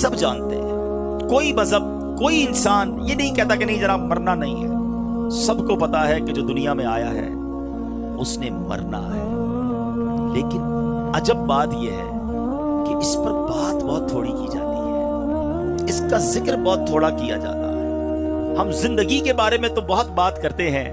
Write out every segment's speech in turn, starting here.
सब जानते हैं। कोई मजहब, कोई इंसान ये नहीं कहता कि नहीं जनाब मरना नहीं है। सबको पता है कि जो दुनिया में आया है उसने मरना है। लेकिन अजब बात यह है कि इस पर बात बहुत थोड़ी की जाती है, इसका जिक्र बहुत थोड़ा किया जाता है। हम जिंदगी के बारे में तो बहुत बात करते हैं,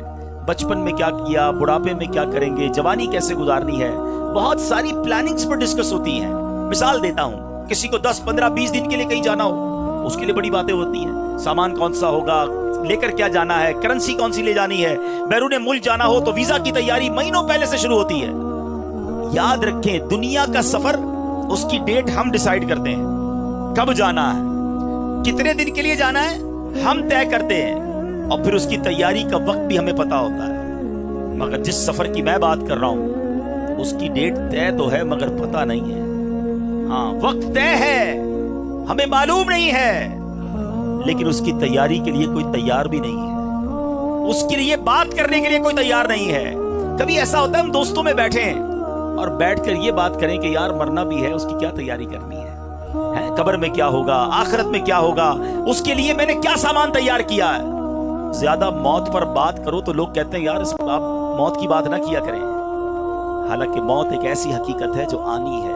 बचपन में क्या किया, बुढ़ापे में क्या करेंगे, जवानी कैसे गुजारनी है, बहुत सारी प्लानिंग्स पर डिस्कस होती हैं। मिसाल देता हूं, किसी को 10, 15, 20 दिन के लिए कहीं जाना हो, उसके लिए बड़ी बातें होती हैं। सामान कौन सा होगा, लेकर क्या जाना है, करेंसी कौन सी ले जानी है, बैरूने मुल्क जाना हो तो वीजा की तैयारी महीनों पहले से शुरू होती है। याद रखें, दुनिया का सफर, उसकी डेट हम डिसाइड करते हैं, कब जाना है, कितने दिन के लिए जाना है हम तय करते हैं, और फिर उसकी तैयारी का वक्त भी हमें पता होता है। मगर जिस सफर की मैं बात कर रहा हूं उसकी डेट तय तो है मगर पता नहीं है। हाँ, वक्त तय है, हमें मालूम नहीं है, लेकिन उसकी तैयारी के लिए कोई तैयार भी नहीं है, उसके लिए बात करने के लिए कोई तैयार नहीं है। कभी ऐसा होता है हम दोस्तों में बैठे हैं और बैठकर ये बात करें कि यार मरना भी है, उसकी क्या तैयारी करनी है, कब्र में क्या होगा, आखिरत में क्या होगा, उसके लिए मैंने क्या सामान तैयार किया है। ज्यादा मौत पर बात करो तो लोग कहते हैं यार आप मौत की बात ना किया करें। हालांकि मौत एक ऐसी हकीकत है जो आनी है।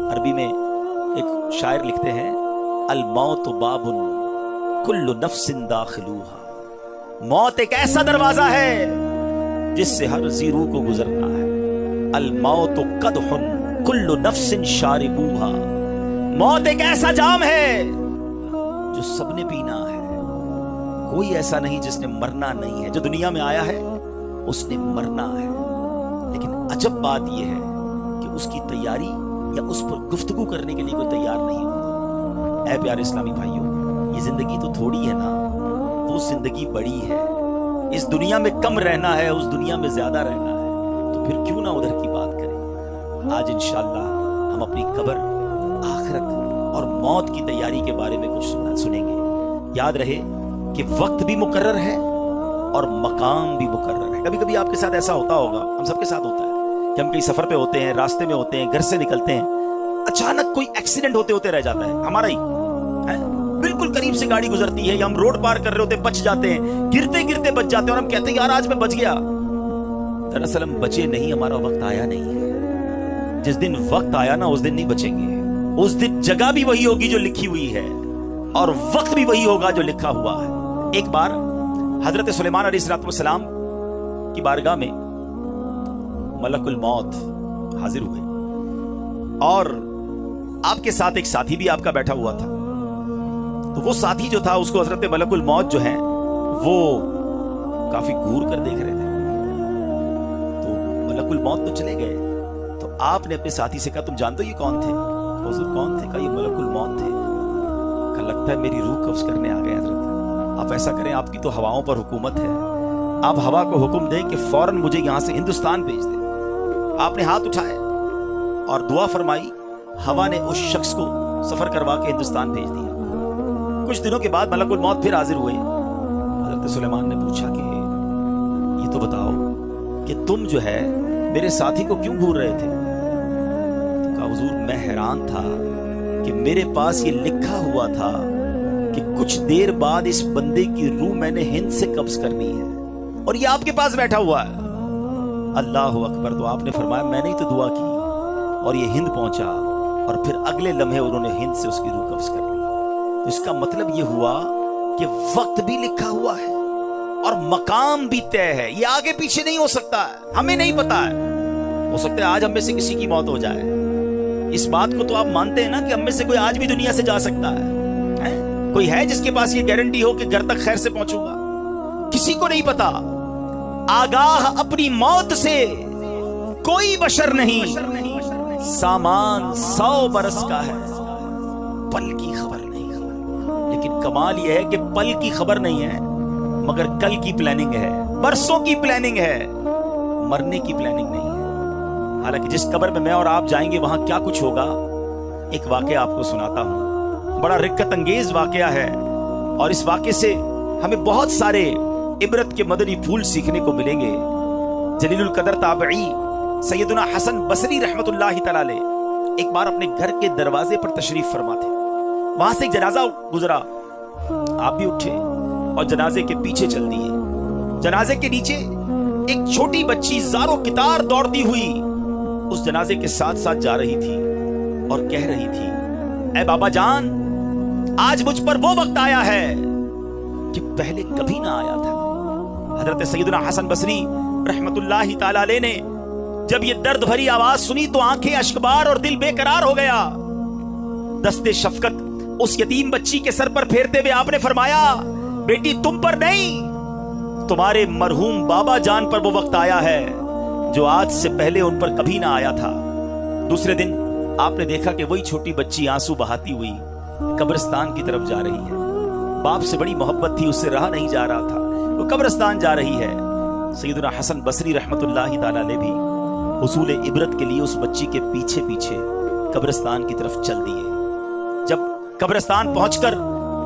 अरबी में एक शायर लिखते हैं, अल मौत बाबुन कुल्लु नफ्सिन दाखिलूहा। मौत एक ऐसा दरवाजा है जिससे हर जी रूह को गुजरना है। अल मौत कदहुन कुल्लु नफ्सिन शारिबूहा। मौत एक ऐसा जाम है जो सबने पीना है, कोई ऐसा नहीं जिसने मरना नहीं है। जो दुनिया में आया है उसने मरना है। लेकिन अजब बात यह है कि उसकी तैयारी या उस पर गुफ्तगू करने के लिए कोई तैयार नहीं होता। ऐ प्यारे इस्लामी भाइयों, ये जिंदगी तो थोड़ी है ना, वो जिंदगी बड़ी है। इस दुनिया में कम रहना है, उस दुनिया में ज्यादा रहना है, तो फिर क्यों ना उधर की बात करें। आज इंशाअल्लाह हम अपनी कब्र, आखिरत और मौत की तैयारी के बारे में कुछ सुनेंगे। याद रहे कि वक्त भी मुकर्रर है और मकाम भी मुकर्रर है। कभी कभी आपके साथ ऐसा होता होगा, हम सबके साथ होता है कि हम कहीं सफर पे होते हैं, रास्ते में होते हैं, घर से निकलते हैं, अचानक कोई एक्सीडेंट होते होते रह जाता है, हमारा ही है। बिल्कुल करीब से गाड़ी गुजरती है या हम रोड पार कर रहे होते, बच जाते हैं, गिरते गिरते बच जाते हैं और हम कहते हैं यार आज मैं बच गया। दरअसल हम बचे नहीं, हमारा वक्त आया नहीं है। जिस दिन वक्त आया ना उस दिन नहीं बचेंगे। उस दिन जगह भी वही होगी जो लिखी हुई है और वक्त भी वही होगा जो लिखा हुआ है। एक बार हजरत सुलेमान अलैहिस्सलाम की बारगाह में मलकुल मौत हाजिर हुए और आपके साथ एक साथी भी आपका बैठा हुआ था। तो वो साथी जो था उसको हजरत मलकुल मौत जो है वो काफी घूर कर देख रहे थे। तो मलकुल मौत तो चले गए, तो आपने अपने साथी से कहा तुम जानते हो ये कौन थे? हुजूर कौन थे? कहा ये मलकुल मौत थे। कहा लगता है मेरी रूह कब्ज करने आ गए हजरत। आप ऐसा करें, आपकी तो हवाओं पर हुकूमत है, आप हवा को हुक्म दें कि फौरन मुझे यहां से हिंदुस्तान भेज दें। आपने हाथ उठाए और दुआ फरमाई, हवा ने उस शख्स को सफर करवा के हिंदुस्तान भेज दिया। कुछ दिनों के बाद मलकुल मौत फिर हाजिर हुए। हजरत सुलेमान ने पूछा कि ये तो बताओ कि तुम जो है मेरे साथी को क्यों घूर रहे थे? तो कहा हुजूर मैं हैरान था कि मेरे पास ये लिखा हुआ था कि कुछ देर बाद इस बंदे की रूह मैंने हिंद से कब्ज करनी है और ये आपके पास बैठा हुआ है। अल्लाह अकबर। तो आपने फरमाया मैंने ही तो दुआ की और ये हिंद पहुंचा और फिर अगले लम्हे उन्होंने हिंद से उसकी रूह कब्ज कर ली। तो इसका मतलब ये हुआ कि वक्त भी लिखा हुआ है और मकाम भी तय है। ये आगे पीछे नहीं हो सकता है, हमें नहीं पता है। हो सकता है आज हम में से किसी की मौत हो जाए। इस बात को तो आप मानते हैं ना कि हम में से कोई आज भी दुनिया से जा सकता है? कोई है जिसके पास ये गारंटी हो कि घर तक खैर से पहुंचूंगा? किसी को नहीं पता। आगाह अपनी मौत से कोई बशर नहीं, सामान 100 बरस का है, पल की खबर नहीं। लेकिन कमाल यह है कि पल की खबर नहीं है मगर कल की प्लानिंग है, बरसों की प्लानिंग है, मरने की प्लानिंग नहीं है। हालांकि जिस कब्र में मैं और आप जाएंगे वहां क्या कुछ होगा, एक वाकया आपको सुनाता हूं। बड़ा रिक्कत अंगेज वाकया है और इस वाकये से हमें बहुत सारे इबरत के मदनी फूल सीखने को मिलेंगे। जलीलुल कदर ताबई सैयदना हसन बसरी रहमतुल्लाहि तआला अलैह एक बार अपने घर के दरवाजे पर तशरीफ फरमा थे। वहां से एक जनाजा गुजरा, आप भी उठे और जनाजे के पीछे चल दिए। जनाजे के नीचे एक छोटी बच्ची ज़ारो कितार दौड़ती हुई उस जनाजे के साथ साथ जा रही थी और कह रही थी, ऐ बाबा जान, आज मुझ पर वो वक्त आया है कि पहले कभी ना आया था। हजरत सैयदना हसन बसरी रहमतुल्लाहि ताला अलैह ने जब ये दर्द भरी आवाज सुनी तो आंखें अश्कबार और दिल बेकरार हो गया। दस्ते शफकत उस यतीम बच्ची के सर पर फेरते हुए आपने फरमाया, बेटी तुम पर नहीं, तुम्हारे मरहूम बाबा जान पर वो वक्त आया है जो आज से पहले उन पर कभी ना आया था। दूसरे दिन आपने देखा कि वही छोटी बच्ची आंसू बहाती हुई कब्रिस्तान की तरफ जा रही है। बाप से बड़ी मोहब्बत थी, उससे रहा नहीं जा रहा था, वो कब्रिस्तान जा रही है। सैयदना हसन बसरी रहमतुल्लाहि ताला अलैह भी हुसूल इबरत के लिए उस बच्ची के पीछे पीछे कब्रिस्तान की तरफ चल दिए। जब कब्रिस्तान पहुंचकर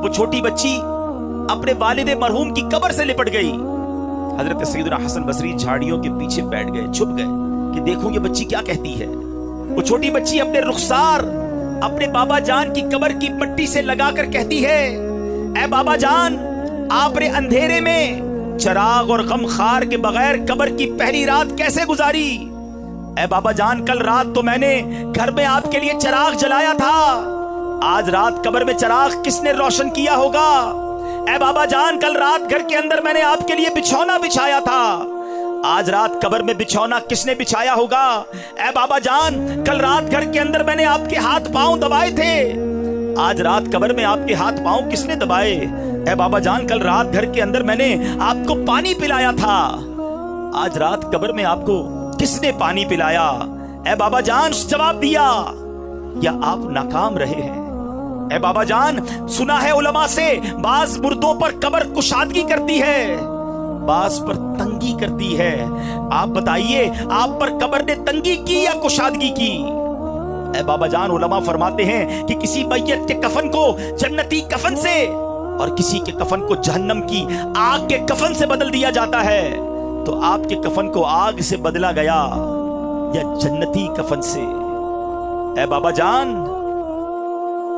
वो छोटी बच्ची अपने वालिद मरहूम की कब्र से लिपट गई, हजरत सैयदना हसन बसरी झाड़ियों के पीछे बैठ गए, छुप गए कि देखूं ये बच्ची क्या कहती है। वो छोटी बच्ची अपने रुखसार अपने बाबा जान की कब्र की पट्टी से लगाकर कहती है, ऐ बाबा जान, आपने अंधेरे में चिराग और गम खार के बगैर कब्र की पहली रात कैसे गुजारी? ऐ बाबा जान, कल रात तो मैंने घर में आपके लिए चिराग जलाया था, आज रात कब्र में चिराग किसने रोशन किया होगा? ऐ बाबा जान, कल रात घर के अंदर मैंने आपके लिए बिछौना बिछाया था, आज रात कब्र में बिछौना किसने बिछाया होगा? ऐ बाबा जान, कल रात घर के अंदर मैंने आपके हाथ पांव दबाए थे, आज रात कब्र में आपके हाथ पांव किसने दबाए? ऐ बाबा जान, कल रात घर के अंदर मैंने आपको पानी पिलाया था, आज रात कब्र में आपको किसने पानी पिलाया? ऐ बाबा जान, जवाब दिया या आप नाकाम रहे हैं? ऐ बाबा जान, सुना है उलमा से बाज मुर्दों पर कब्र कुशादगी करती है, बाज पर तंगी करती है। आप बताइए, आप पर कब्र ने तंगी की या कुशादगी की? ऐ बाबा जान, उलमा फरमाते हैं कि किसी मैयत के कफन को जन्नती कफन से और किसी के कफन को जहन्नम की आग के कफन से बदल दिया जाता है। तो आपके कफन को आग से बदला गया या जन्नती कफन से? ऐ बाबा जान,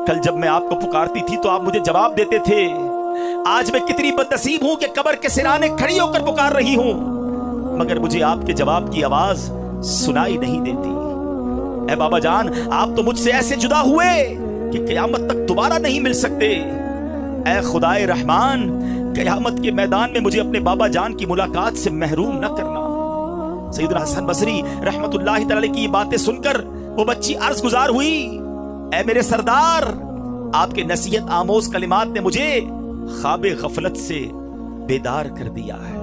कल जब मैं आपको पुकारती थी तो आप मुझे जवाब देते थे, आज मैं कितनी बदनसीब हूं कि कब्र के सिराने खड़ी होकर पुकार रही हूं, मगर मुझे आपके जवाब की आवाज सुनाई नहीं देती। ऐ बाबा जान, आप तो मुझसे ऐसे जुदा हुए कि क़यामत तक दोबारा नहीं मिल सकते। ऐ खुदाए रहमान, क़यामत के मैदान में मुझे अपने बाबा जान की मुलाकात से महरूम न करना। सैयदना हसन बसरी रहमतुल्लाहि ताला अलैह की बातें सुनकर वो बच्ची अर्ज गुजार हुई, ऐ मेरे सरदार, आपके नसीहत आमोज कलिमात ने मुझे ख्वाब गफलत से बेदार कर दिया है।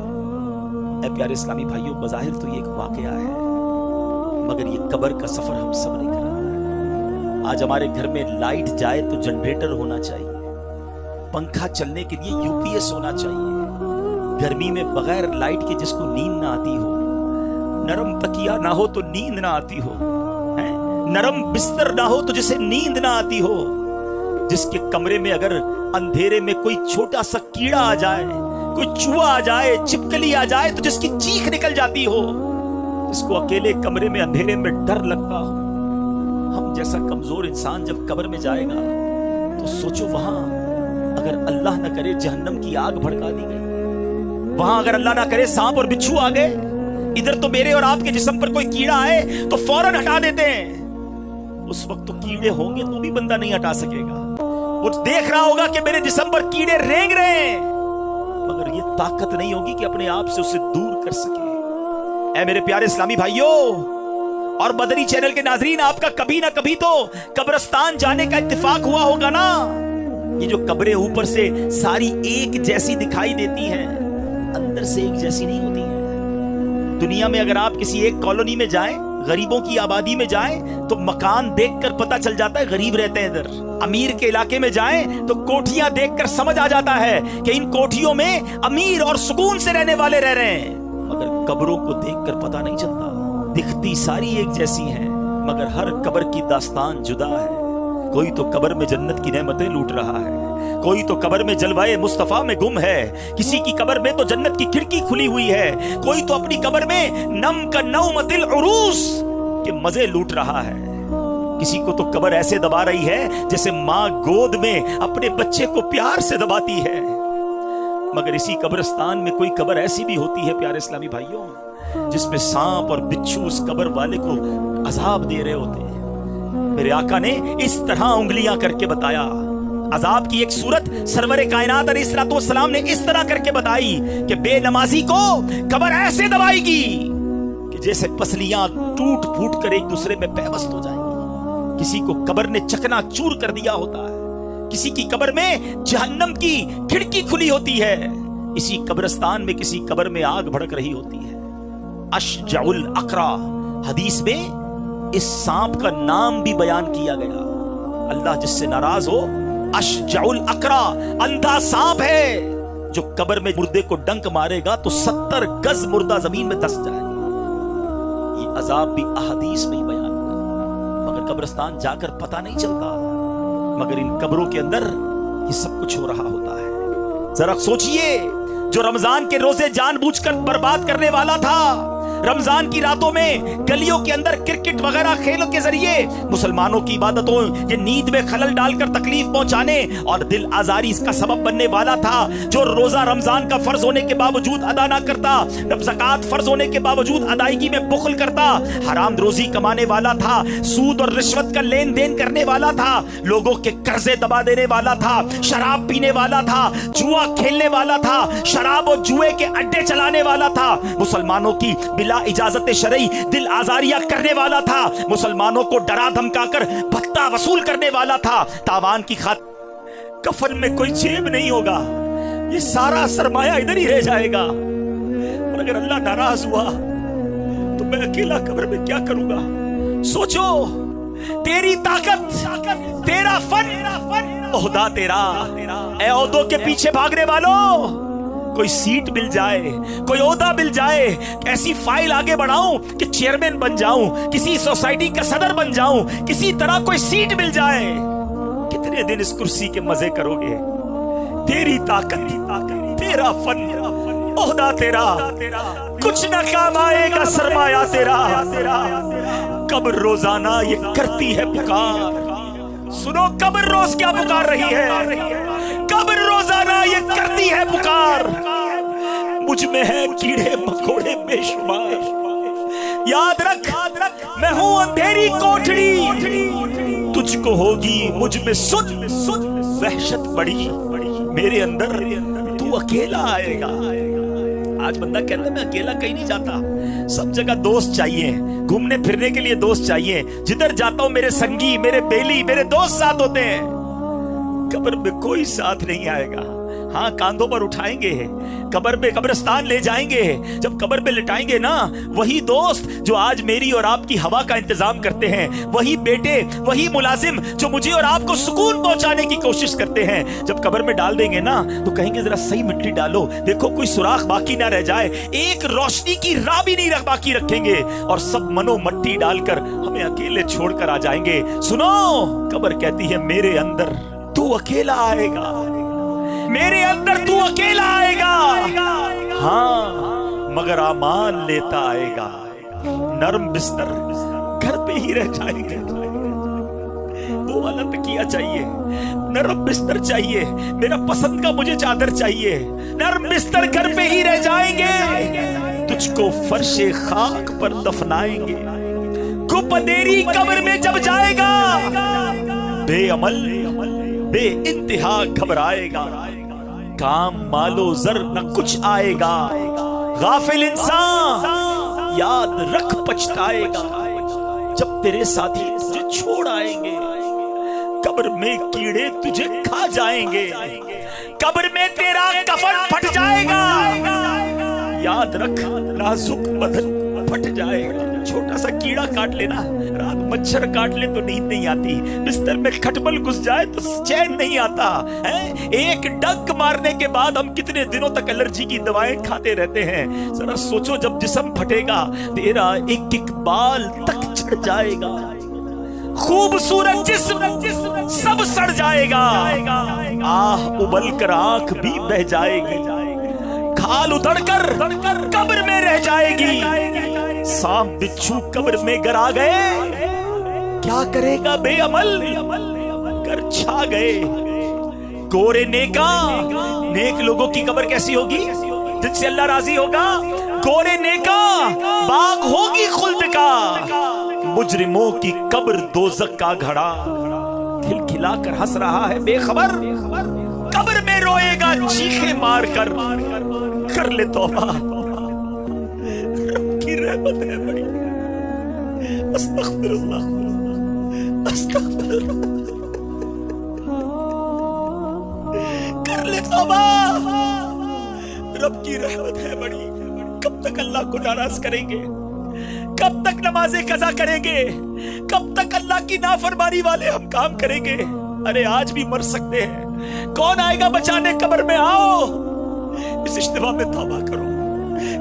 ऐ प्यारे इस्लामी भाइयों, बज़ाहिर तो ये एक वाकया है, मगर ये कब्र का सफर हम सब ने करा है। आज हमारे घर में लाइट जाए तो जनरेटर होना चाहिए, पंखा चलने के लिए यूपीएस होना चाहिए। गर्मी में बगैर लाइट के जिसको नींद ना आती हो, नरम तकिया ना हो तो नींद ना आती हो, नरम बिस्तर ना हो तो जिसे नींद ना आती हो, जिसके कमरे में अगर अंधेरे में कोई छोटा सा कीड़ा आ जाए, कोई चूहा आ जाए, छिपकली आ जाए तो जिसकी चीख निकल जाती हो, जिसको अकेले कमरे में अंधेरे में डर लगता हो, हम जैसा कमजोर इंसान जब कब्र में जाएगा तो सोचो, वहां अगर अल्लाह ना करे जहन्नम की आग भड़का दी गई, वहां अगर अल्लाह ना करे सांप और बिच्छू आ गए, इधर तो मेरे और आपके जिस्म पर कोई कीड़ा आए तो फौरन हटा देते हैं। उस वक्त तो कीड़े होंगे तो भी बंदा नहीं हटा सकेगा, वो देख रहा होगा कि मेरे जिस्म पर कीड़े रेंग रहे हैं, मगर ये ताकत नहीं होगी कि अपने आप से उसे दूर कर सके। ऐ मेरे प्यारे इस्लामी भाइयों और बदरी चैनल के नाजरीन, आपका कभी ना कभी तो कब्रिस्तान जाने का इत्तेफाक हुआ होगा ना। ये जो कब्रें ऊपर से सारी एक जैसी दिखाई देती हैं, अंदर से एक जैसी नहीं होती हैं। दुनिया में अगर आप किसी एक कॉलोनी में जाएं, गरीबों की आबादी में जाएं, तो मकान देखकर पता चल जाता है गरीब रहते हैं इधर। अमीर के इलाके में जाएं तो कोठियां देखकर समझ आ जाता है कि इन कोठियों में अमीर और सुकून से रहने वाले रह रहे हैं। मगर कब्रों को देखकर पता नहीं चलता, दिखती सारी एक जैसी हैं, मगर हर कब्र की दास्तान जुदा है। कोई तो कब्र में जन्नत की नेमतें लूट रहा है, कोई तो कब्र में जलवाए मुस्तफा में गुम है, किसी की कब्र में तो जन्नत की खिड़की खुली हुई है, कोई तो अपनी कब्र में नम का नौमतिल उरूस के मजे लूट रहा है। किसी को तो कब्र ऐसे दबा रही है जैसे माँ गोद में अपने बच्चे को प्यार से दबाती है। मगर इसी कब्रिस्तान में कोई कब्र ऐसी भी होती है प्यारे इस्लामी भाइयों, जिसमें सांप और बिच्छू उस कब्र वाले को अजाब दे रहे होते हैं। मेरे आका ने इस तरह उंगलियां करके बताया, अजाब की एक सूरत सरवरे कायनात अलैहिस्सलाम ने इस तरह करके बताई कि बेनमाजी को कब्र ऐसे दबाएगी कि जैसे पसलियां टूट फूट कर एक दूसरे में पैवस्त हो जाएंगी। किसी को कब्र ने चकनाचूर कर दिया होता है, किसी की कब्र में जहन्नम की खिड़की खुली होती है, इसी कब्रिस्तान में किसी कब्र में आग भड़क रही होती है। अशजाउल अकरा, हदीस में इस सांप का नाम भी बयान किया गया। अल्लाह जिससे नाराज हो, अशजाउल अकरा अंधा सांप है जो कब्र में मुर्दे को डंक मारेगा तो 70 गज मुर्दा जमीन में धंस जाएगा। ये अजाब भी अहदीस में ही बयान हुआ, मगर कब्रिस्तान जाकर पता नहीं चलता। मगर इन कब्रों के अंदर ये सब कुछ हो रहा होता है। जरा सोचिए, जो रमजान के रोजे जानबूझकर बर्बाद करने वाला था, रमजान की रातों में गलियों के अंदर क्रिकेट वगैरह खेलों के जरिए मुसलमानों की इबादतों के नींद में खलल डालकर तकलीफ पहुंचाने और दिल आजारी इसका सबब बनने वाला था, जो रोजा रमजान का फर्ज होने के बावजूद अदा ना करता, ज़कात फर्ज होने के बावजूद अदायगी में बुखल करता, हराम रोजी कमाने वाला था, सूद और रिश्वत का लेन देन करने वाला था, लोगों के कर्जे दबा देने वाला था, शराब पीने वाला था, जुआ खेलने वाला था, शराब और जुए के अड्डे चलाने वाला था, मुसलमानों की बिला इजाजत शरई दिल आजारिया करने वाला था, मुसलमानों को डरा धमकाकर भत्ता वसूल करने वाला था, तावान की खातिर कफन में कोई जेब नहीं होगा, ये सारा सरमाया इधर ही रह जाएगा। और अगर अल्लाह नाराज हुआ तो मैं अकेला कब्र में क्या करूंगा? सोचो, तेरी ताकत, तेरा फन, ओहदा तेरा, ए ओहदों के पीछे भागने वालों, कोई सीट मिल जाए, कोई ओहदा मिल जाए, ऐसी फाइल आगे बढ़ाऊं कि चेयरमैन बन जाऊं, किसी सोसाइटी का सदर बन जाऊं, किसी तरह कोई सीट मिल जाए, कितने दिन इस कुर्सी के मजे करोगे? तेरी ताकत, तेरा फन, ओहदा तेरा, कुछ न काम आएगा सरमाया तेरा। कब्र रोजाना ये करती है पुकार, सुनो कब्र रोज क्या पुकार रही है, कब्र रोजाना ये करती है पुकार, मुझ में है कीड़े मकोड़े बेशुमार, याद रख मैं हूं अंधेरी कोठड़ी, तुझको होगी मुझ में सुन वहशत बड़ी, मेरे अंदर तू अकेला आएगा। आज बंदा कहता है मैं अकेला कहीं नहीं जाता, सब जगह दोस्त चाहिए, घूमने फिरने के लिए दोस्त चाहिए, जिधर जाता हूं मेरे संगी, मेरे बेली, मेरे दोस्त साथ होते हैं। कब्र में कोई साथ नहीं आएगा, हाँ कांधों पर उठाएंगे, कब्र में कब्रिस्तान ले जाएंगे, जब कब्र में लिटाएंगे ना, वही दोस्त जो आज मेरी और आपकी हवा का इंतजाम करते हैं, वही बेटे, वही मुलाजिम जो मुझे और आपको सुकून पहुंचाने की कोशिश करते हैं, जब कब्र में डाल देंगे ना तो कहेंगे जरा सही मिट्टी डालो, देखो कोई सुराख बाकी ना रह जाए, एक रोशनी की राह भी नहीं बाकी रखेंगे, और सब मनो मट्टी डालकर हमें अकेले छोड़कर आ जाएंगे। सुनो, कब्र कहती है मेरे अंदर तू अकेला आएगा, मेरे अंदर तू अकेला आएगा, हाँ मगर आमान लेता आएगा, नरम बिस्तर घर पे ही रह जाएंगे, वो वाला तकिया चाहिए, नरम बिस्तर चाहिए, मेरा पसंद का मुझे चादर चाहिए, नरम बिस्तर घर पे ही रह जाएंगे, तुझको फर्शे खाक पर दफनाएंगे, गुप अंधेरी कब्र में जब जाएगा, बेअमल बे इंतहा घबराएगा, काम मालो जर न कुछ आएगा, गाफिल इंसान याद रख पछताएगा, जब तेरे साथी तुझे छोड़ आएंगे, कब्र में कीड़े तुझे खा जाएंगे, कब्र में तेरा कफन फट जाएगा, याद रख नाजुक बदन फट जाएगा, छोटा सा कीड़ा काट लेना, रात मच्छर काट ले तो नींद नहीं आती, बिस्तर में खटमल घुस जाए तो चैन नहीं आता है, एक डंक मारने के बाद हम कितने दिनों तक एलर्जी की दवाएं खाते रहते हैं। जरा सोचो जब जिस्म फटेगा तेरा एक एक बाल तक झड़ जाएगा, खूबसूरत जिस्म सब सड़ जाएगा, आह उबल कर आंख भी बह जाएगी, खाल उधड़कर कब्र में रह जाएगी, सांप बिच्छू कब्र में गिरा गए, क्या करेगा बेअमल कर छा गए। गोरे नेका, नेक लोगों की कब्र कैसी होगी जिनसे अल्लाह राजी होगा। गोरे नेका बाग होगी खुल्द का, मुजरिमों की कब्र दोज़ख का घड़ा। खिलखिला कर हंस रहा है बेखबर, कब्र में रोएगा चीखे मार कर ले तौबा। रब की रहमत है बड़ी। अस्तगफिरुल्लाह, अस्तगफिरुल्लाह, कर ले तौबा। रब की रहमत है बड़ी। कब तक अल्लाह को नाराज करेंगे? कब तक नमाज़ें कज़ा करेंगे? कब तक अल्लाह की नाफरमानी वाले हम काम करेंगे? अरे आज भी मर सकते हैं, कौन आएगा बचाने? कब्र में आओ, इस इज्तिमा में तौबा करो,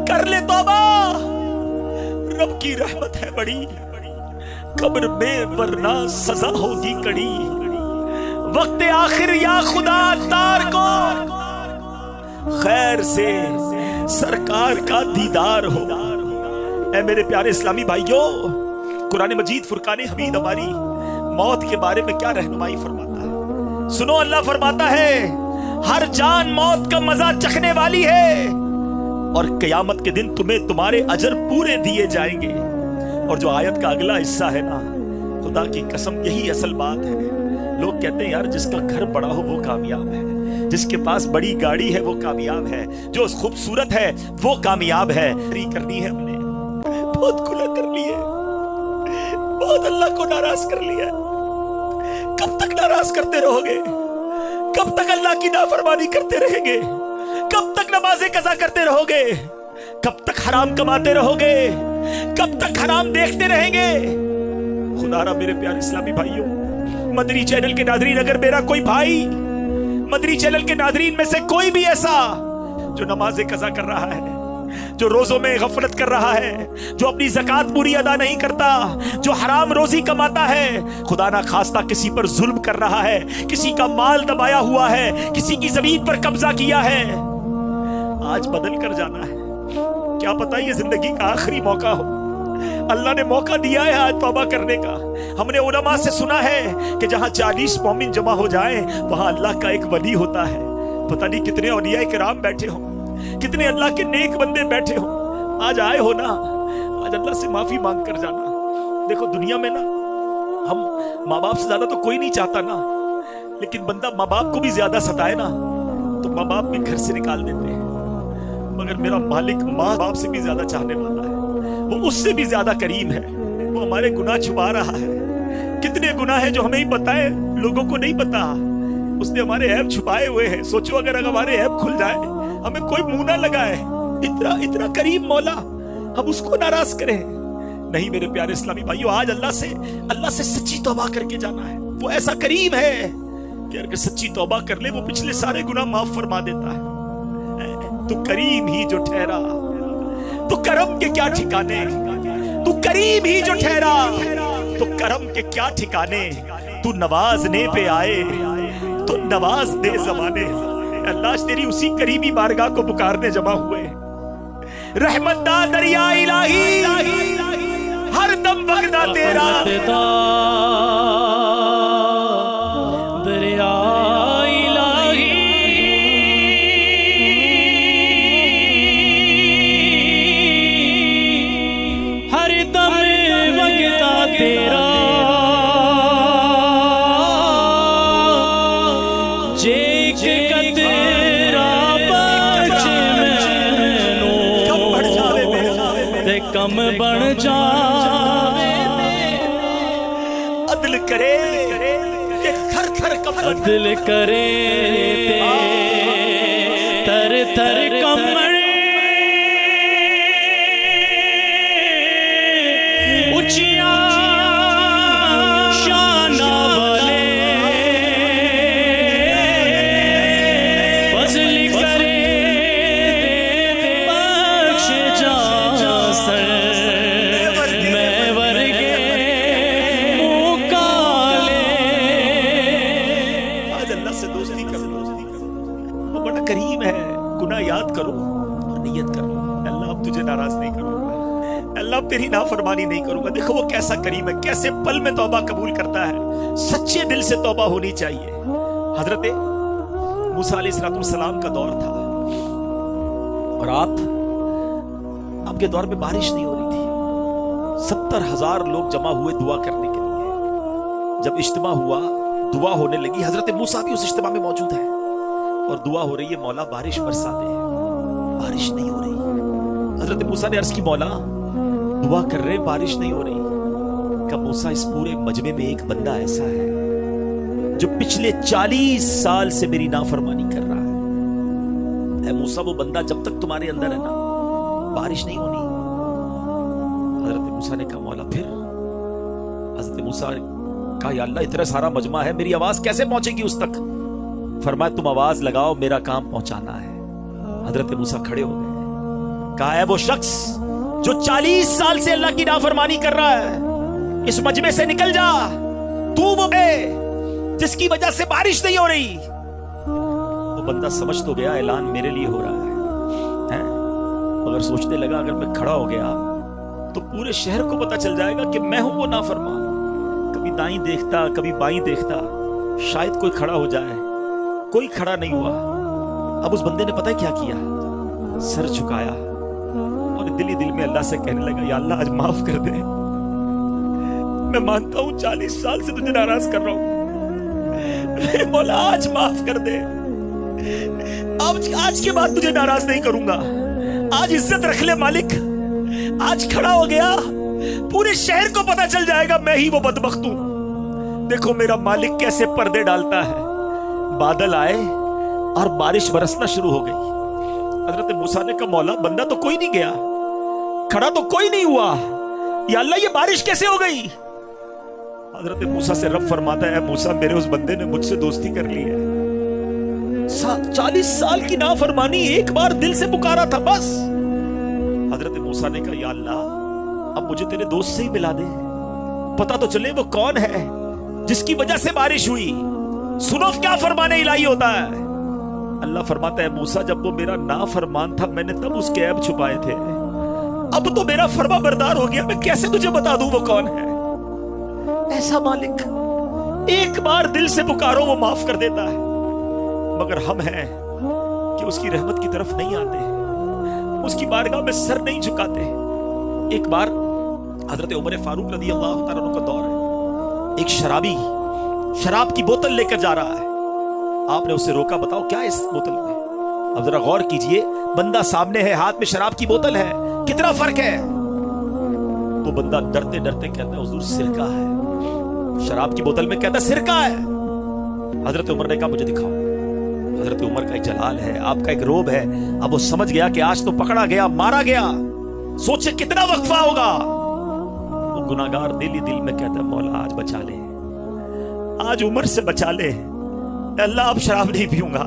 कर ले तौबा। रब की रहमत है बड़ी। कब्र में वरना सजा होगी कड़ी। वक्त आखिर या खुदा तार को, खैर से सरकार का दीदार हो। ऐ मेरे प्यारे इस्लामी भाइयों, कुरान मजीद फुरकान हमीद हमारी मौत के बारे में क्या रहनुमाई फरमाता है। सुनो, अल्लाह फरमाता है हर जान मौत का मजा चखने वाली है और कयामत के दिन तुम्हें तुम्हारे अजर पूरे दिए जाएंगे। और जो आयत का अगला हिस्सा है ना, खुदा की कसम यही असल बात है। लोग कहते हैं यार जिसका घर बड़ा हो वो कामयाब है, जिसके पास बड़ी गाड़ी है वो कामयाब है, जो खूबसूरत है वो कामयाब है। करनी है हमने, बहुत गुनाह कर लिए, बहुत अल्लाह को नाराज कर लिया। कब तक नाराज करते रहोगे? कब तक अल्लाह की नाफरमानी करते रहेंगे? कब तक नमाज़ें कज़ा करते रहोगे? कब तक हराम कमाते रहोगे? कब तक हराम देखते रहेंगे? खुदारा मेरे प्यारे इस्लामी भाइयों, मदनी चैनल के नाज़रीन, अगर मेरा कोई भाई मदनी चैनल के नाज़रीन में से कोई भी ऐसा जो नमाज़ें कज़ा कर रहा है, जो रोजों में गफलत कर रहा है, जो अपनी ज़कात पूरी अदा नहीं करता, जो हराम रोजी कमाता है, खुदा ना खास्ता किसी पर जुल्म कर रहा है, किसी का माल दबाया हुआ है, किसी की जमीन पर कब्जा किया है, आज बदल कर जाना है। क्या पता ये जिंदगी का आखिरी मौका हो। अल्लाह ने मौका दिया है आज तौबा करने का। हमने उलमा से सुना है कि जहां 40 मोमिन जमा हो जाए वहां अल्लाह का एक वली होता है। पता नहीं कितने औलिया किराम बैठे हो, कितने अल्लाह के नेक बंदे बैठे हो। आज आए हो ना, आज अल्लाह से माफी मांग कर जाना। देखो दुनिया में ना, हम माँ बाप से ज्यादा तो कोई नहीं चाहता ना, लेकिन बंदा माँ बाप को भी ज्यादा सताए ना तो माँ बाप भी घर से निकाल देते हैं। मगर मेरा मालिक माँ बाप से भी ज्यादा चाहने वाला है, वो उससे भी ज्यादा करीम है। वो हमारे गुनाह छुपा रहा है। कितने गुनाह हैं जो हमें ही पता है, लोगों को नहीं पता। उसने हमारे ऐब छुपाए हुए हैं। सोचो अगर हमारे ऐब खुल जाए, हमें कोई मुंह ना लगाए, इतना इतना करीम मौला, हम उसको नाराज करें? नहीं मेरे प्यारे इस्लामी भाइयों, आज अल्लाह से सच्ची तौबा करके जाना है। वो ऐसा करीम है कि अगर सच्ची तौबा कर ले वो पिछले सारे गुनाह माफ फरमा देता है। तू करीम ही जो ठहरा, तो करम के क्या ठिकाने। तू करीम ही जो ठहरा, तो करम के क्या ठिकाने। तू नवाजने पे आए तो नवाज दे जमाने। अल्लाह तेरी उसी करीबी बारगाह को पुकारने जमा हुए। रहमत दा दरिया इलाही, हर दम वगदा तेरा दरिया इलाही, हर दम वगदा तेरा। कम बन जावे अदल करे के थर थर कम, अदल करे तर थर कमर, ऊंचिया शाना वाले फजल करे बख्श जा। करीम है, गुनाह याद करो और नियत करो, अल्लाह अब तुझे नाराज नहीं करूंगा, अल्लाह तेरी नाफरमानी नहीं करूंगा। देखो वो कैसा करीम है, कैसे पल में तौबा कबूल करता है। सच्चे दिल से तौबा होनी चाहिए। हजरत मूसा अलैहिस्सलाम का दौर था और आपके दौर में बारिश नहीं हो रही थी। 70,000 लोग जमा हुए दुआ करने के लिए। जब इज्तिमा हुआ, दुआ होने लगी, हजरत मूसा भी उस इज्तिमा में मौजूद है और दुआ हो रही है, मौला बारिश बरसा दे। बारिश नहीं हो रही। हजरत मूसा ने अर्ज की, मौला दुआ कर रहे, बारिश नहीं हो रही। कब मूसा, इस पूरे मजमे में एक बंदा ऐसा है जो पिछले 40 साल से मेरी नाफरमानी कर रहा है। ऐ मूसा, वो बंदा जब तक तुम्हारे अंदर है ना, बारिश नहीं होनी। हजरत मूसा ने कहा, मौला फिर? हजरत मूसा कहा, या अल्लाह इतना सारा मजमा है, मेरी आवाज कैसे पहुंचेगी उस तक? फरमाया, तुम आवाज लगाओ, मेरा काम पहुंचाना है। हजरत मूसा खड़े हो गए। कहा, है वो शख्स जो 40 साल से अल्लाह की नाफरमानी कर रहा है, इस मजमे से निकल जा। तू वो है जिसकी वजह से बारिश नहीं हो रही। तो बंदा समझ तो गया ऐलान मेरे लिए हो रहा है, मगर सोचने लगा अगर मैं खड़ा हो गया तो पूरे शहर को पता चल जाएगा कि मैं हूं वो नाफरमान। कभी दाईं देखता, कभी बाईं देखता, शायद कोई खड़ा हो जाए। कोई खड़ा नहीं हुआ। अब उस बंदे ने पता है क्या किया? सर झुकाया और दिल ही दिल में अल्लाह से कहने लगा, या अल्लाह आज माफ कर दे। मैं मानता हूं 40 साल से तुझे नाराज कर रहा हूं, मेरे मौला आज माफ कर दे। आज के बाद तुझे नाराज नहीं करूंगा। आज इज्जत रख ले मालिक। आज खड़ा हो गया, पूरे शहर को पता चल जाएगा मैं ही वो बदबख्त हूं। देखो मेरा मालिक कैसे पर्दे डालता है। बादल आए और बारिश बरसना शुरू हो गई। हजरत मूसा ने कहा, मौला बंदा तो कोई नहीं गया, खड़ा तो कोई नहीं हुआ, या अल्लाह ये बारिश कैसे हो गई? हजरत मूसा से रब फरमाता है, मूसा मेरे उस बंदे ने मुझसे दोस्ती कर ली है। 40 साल की नाफरमानी, एक बार दिल से पुकारा था बस। हजरत मूसा ने कहा, या अल्लाह अब मुझे तेरे दोस्त से ही मिला दे, पता तो चले वो कौन है जिसकी वजह से बारिश हुई। सुनो क्या फरमाने इलाही होता है। अल्लाह फरमाता है, मूसा जब वो मेरा नाफरमान था मैंने तब उसके ऐब छुपाए थे, अब तो मेरा फरमा बरदार हो गया, मैं कैसे तुझे बता दूं वो कौन है। ऐसा मालिक, एक बार दिल से पुकारो वो माफ कर देता है। मगर हम हैं कि उसकी रहमत की तरफ नहीं आते, उसकी बारगाह में सर नहीं झुकाते। एक बार हजरत उमर फारूक रज़ी अल्लाह तआला अन्हु का दौर है। एक शराबी शराब की बोतल लेकर जा रहा है। आपने उसे रोका, बताओ क्या है इस बोतल में? अब जरा गौर कीजिए, बंदा सामने है, हाथ में शराब की बोतल है, कितना फर्क है। तो बंदा डरते डरते कहता है, हुजूर सिरका है। शराब की बोतल में कहता है सिरका है। हजरत उमर ने कहा, मुझे दिखाओ। हजरत उमर का एक जलाल है, आपका एक रोब है। अब वो समझ गया कि आज तो पकड़ा गया, मारा गया। सोचे कितना वक्फा होगा। वो गुनाहगार दिल ही दिल में कहता है, मौला आज बचा ले, आज उमर से बचा ले। अल्लाह अब शराब नहीं पीऊंगा,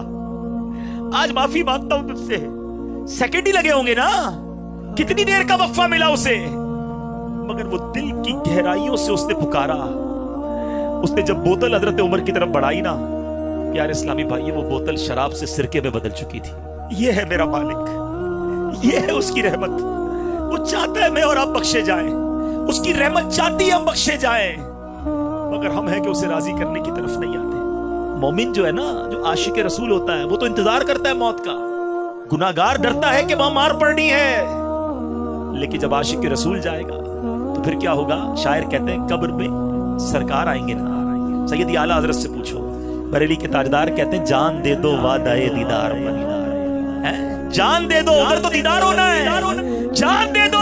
आज माफी मांगता हूं तुझसे। सेकंड ही लगे होंगे ना, कितनी देर का वक्फा मिला उसे, मगर वो दिल की गहराइयों से उसने पुकारा। उसने जब बोतल हजरत उमर की तरफ बढ़ाई ना, प्यारे इस्लामी भाई, वो बोतल शराब से सिरके में बदल चुकी थी। ये है मेरा मालिक, ये है उसकी रहमत। वो चाहता है मैं और आप बख्शे जाएं, उसकी रहमत चाहती है हम बख्शे जाएं, मगर हम हैं कि उसे राजी करने की तरफ नहीं आते। मोमिन जो है ना, जो आशिक रसूल होता है, वो तो इंतजार करता है मौत का। गुनाहगार डरता है कि वहां मार पड़नी है, लेकिन जब आशिक रसूल जाएगा तो फिर क्या होगा? शायर कहते हैं, कब्र में सरकार आएंगे ना। सैयदी आला हजरत से पूछो, बरेली के ताजदार कहते हैं, जान दे दो वादाए दीदार पर, जान दे दो, उधर तो दीदार होना है। जान दे दो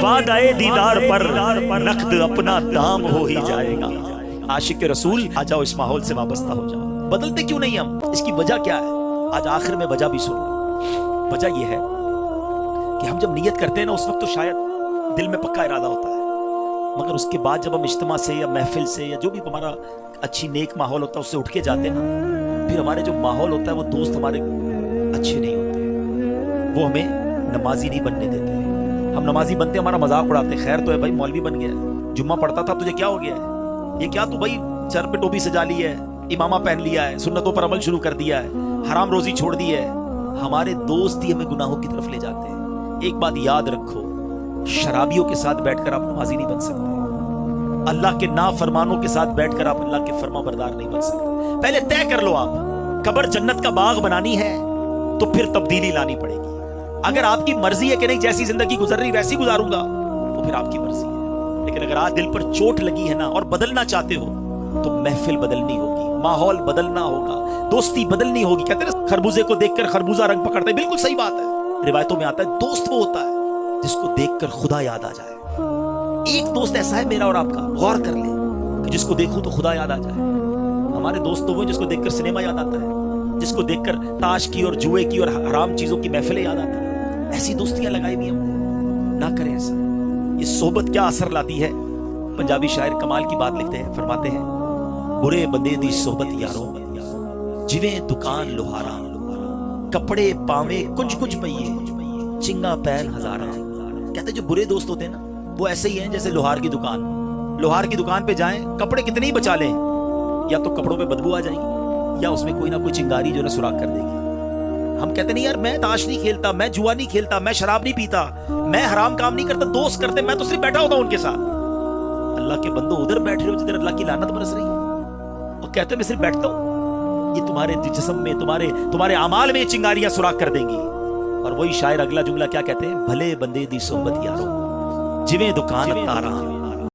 वादाए दीदार पर, नकद अपना दाम हो ही जाएगा। आशिक रसूल आ जाओ, इस माहौल से वाबस्ता हो जाओ। बदलते क्यों नहीं हम? इसकी वजह क्या है? आज आखिर में वजह भी सुनो। वजह यह है कि हम जब नियत करते हैं ना, उस वक्त तो शायद दिल में पक्का इरादा होता है, मगर उसके बाद जब हम इज्तिमा से या महफिल से या जो भी हमारा अच्छी नेक माहौल होता है उससे उठ के जाते हैं ना, फिर हमारे जो माहौल होता है वो दोस्त हमारे अच्छे नहीं होते, वो हमें नमाजी नहीं बनने देते। हम नमाजी बनते हमारा मजाक उड़ाते, खैर तो है भाई, मौलवी बन गया, जुम्मा पढ़ता था, तुझे क्या हो गया है? ये क्या तू भाई सर पे टोपी सजा ली है, इमामा पहन लिया है, सुन्नतों पर अमल शुरू कर दिया है, हराम रोजी छोड़ दी है। हमारे दोस्त ही हमें गुनाहों की तरफ ले जाते हैं। एक बात याद रखो, शराबियों के साथ बैठकर आप नमाजी नहीं बन सकते। अल्लाह के नाफरमानों के साथ बैठकर आप अल्लाह के फरमाबरदार नहीं बन सकते। पहले तय कर लो, आप कब्र जन्नत का बाग बनानी है तो फिर तब्दीली लानी पड़ेगी। अगर आपकी मर्जी है कि नहीं जैसी जिंदगी गुजर रही वैसी गुजारूंगा तो फिर आपकी मर्जी है। लेकिन अगर आज दिल पर चोट लगी है ना और बदलना चाहते हो तो महफिल बदलनी होगी, माहौल बदलना होगा, दोस्ती बदलनी होगी। कहते हैं खरबूजे को देखकर खरबूजा रंग पकड़ता है, बिल्कुल सही बात है। रिवायतों में आता है दोस्त वो होता है जिसको देखकर खुदा याद आ जाए। एक दोस्त ऐसा है मेरा और आपका, गौर कर ले कि जिसको देखूं तो खुदा याद आ जाए। हमारे दोस्त तो वो जिसको देखकर सिनेमा याद आता है, जिसको देखकर ताश की और जुए की और हराम चीजों की महफिलें याद आती है। ऐसी दोस्तियां लगाई हुई हमने, ना करें ऐसा। ये सोहबत क्या असर लाती है। पंजाबी शायर कमाल की बात लिखते हैं, फरमाते हैं बुरे बंदे दी सोहबत यारों जिवें दुकान लोहारा, कपड़े पावे कुछ कुछ पइए चिंगा पैन हजारा। कहते जो बुरे दोस्त होते हैं ना वो ऐसे ही हैं जैसे लोहार की दुकान। लोहार की दुकान पे जाएं, कपड़े कितने ही बचा लें, या तो कपड़ों पे बदबू आ जाएगी या उसमें कोई ना कोई चिंगारी जो है सुराख कर देगी। हम कहते नहीं यार मैं ताश नहीं खेलता, मैं जुआ नहीं खेलता, मैं शराब नहीं पीता, मैं हराम काम नहीं करता, दोस्त करते, मैं तो सिर्फ बैठा होता हूं उनके साथ। अल्लाह के बंदो उधर बैठ रहे हो जिधर अल्लाह की लानत बरस रही है और कहते मैं सिर्फ बैठता हूं। ये तुम्हारे जिस्म में तुम्हारे अमाल में चिंगारियां सुराख कर देंगी। और वही शायर अगला जुमला क्या कहते हैं, भले बंदे दी सोहबत यारो जिवें दुकान तारा